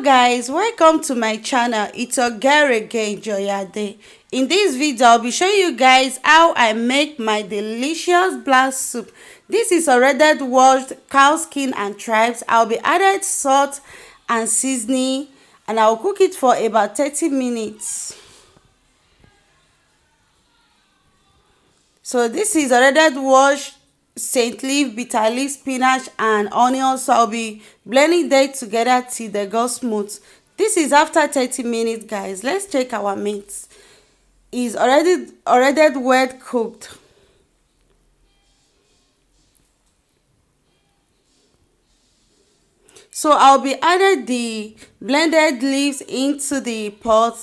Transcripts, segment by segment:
Guys, welcome to my channel. It's your girl again, Joyade. In this video I'll be showing you guys how I make my delicious black soup. This is already washed cow skin and tripes. I'll be added salt and seasoning, and I'll cook it for about 30 minutes. So this is already washed scent leaf, bitter leaf, spinach and onion. So I'll be blending them together till they go smooth. This is after 30 minutes, guys. Let's check our meat. It's already well cooked. So I'll be adding the blended leaves into the pot.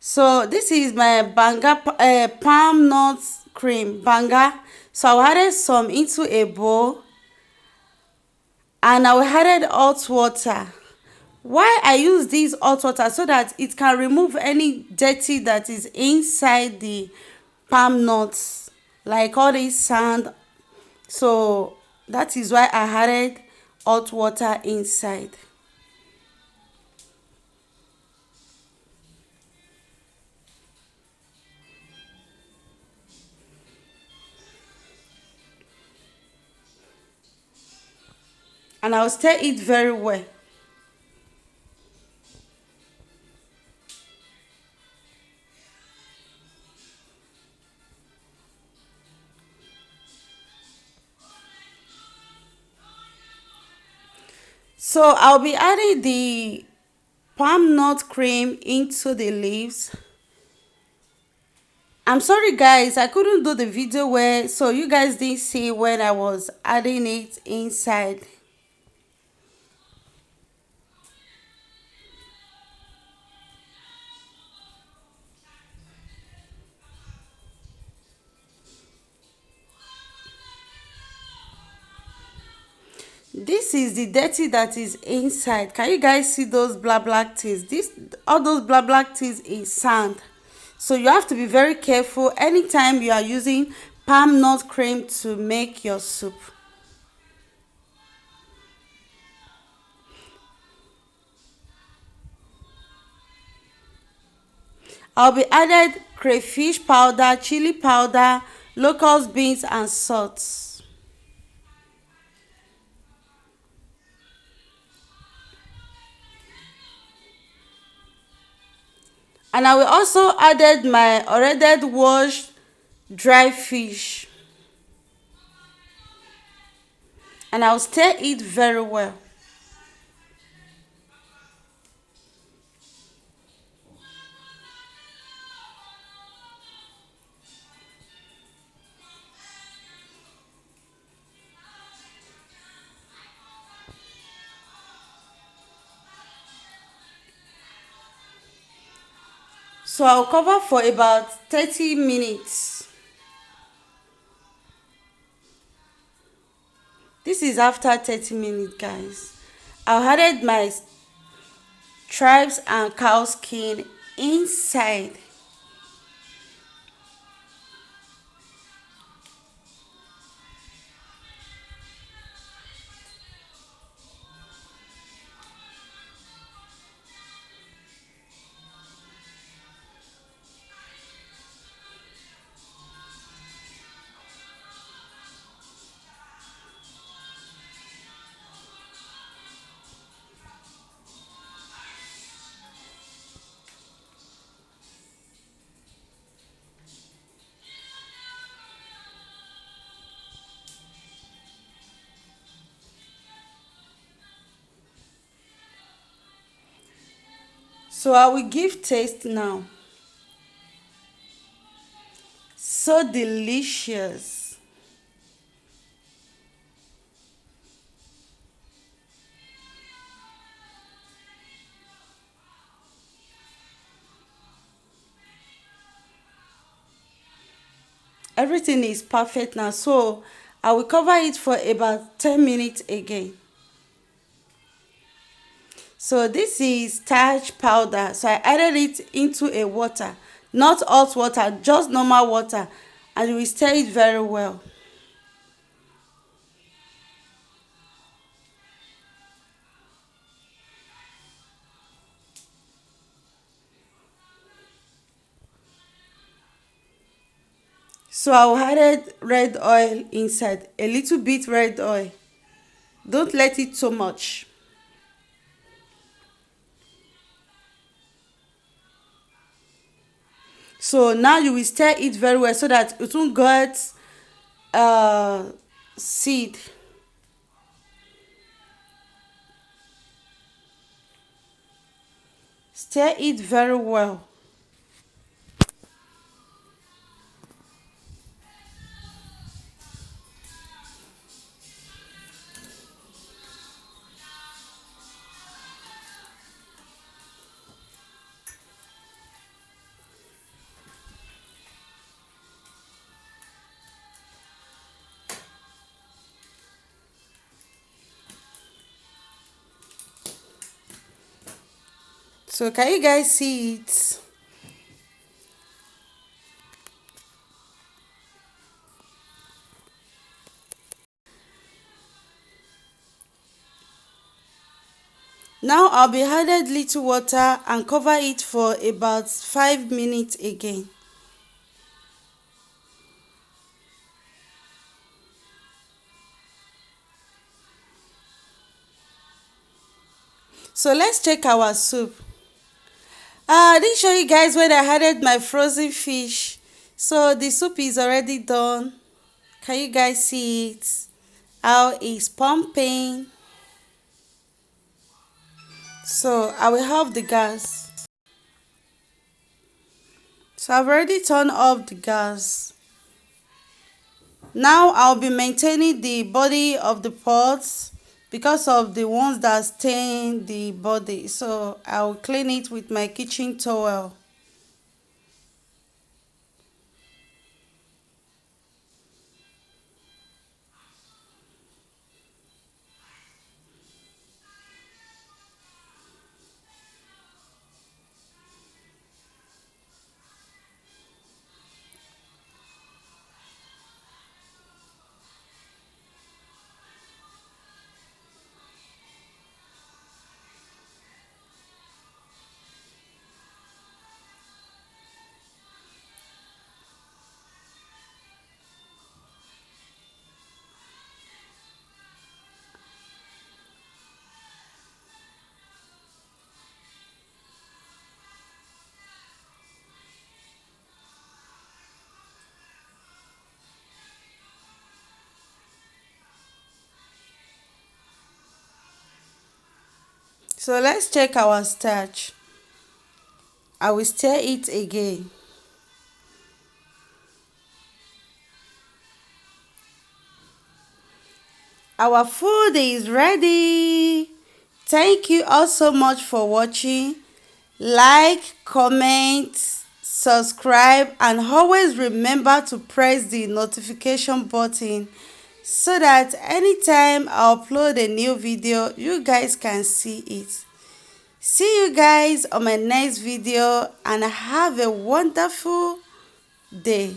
So this is my Palmnut Cream banga. So I added some into a bowl, and I added hot water. Why I use this hot water? So that it can remove any dirty that is inside the palm nuts, like all this sand. So that is why I added hot water inside. And I'll stir it very well. So I'll be adding the palm nut cream into the leaves. I'm sorry guys, I couldn't do the video where, so you guys didn't see when I was adding it inside. This is the dirty that is inside. Can you guys see those black things? All those black things is sand. So you have to be very careful anytime you are using palm nut cream to make your soup. I'll be added crayfish powder, chili powder, locust beans and salt. And I will also added my already washed dry fish. And I'll stir it very well. So I'll cover for about 30 minutes. This is after 30 minutes, guys. I added my tripes and cow skin inside. So I will give taste now. So delicious. Everything is perfect now. So I will cover it for about 10 minutes again. So this is starch powder. So I added it into a water, not hot water, just normal water, and we stir it very well. So I'll added red oil inside, a little bit red oil. Don't let it so much. So now you will stir it very well so that it won't get uh seed. Stir it very well. So can you guys see it? Now I'll be added little water and cover it for about 5 minutes again. So let's check our soup. I didn't show you guys when I added my frozen fish. So the soup is already done. Can you guys see it? How it's pumping. So I will off the gas. So I've already turned off the gas. Now I'll be maintaining the body of the pot because of the ones that stain the body. So I'll clean it with my kitchen towel. So let's check our starch. I will stir it again. Our food is ready. Thank you all so much for watching. Like, comment, subscribe, and always remember to press the notification button so that anytime I upload a new video, you guys can see it. See you guys on my next video and have a wonderful day.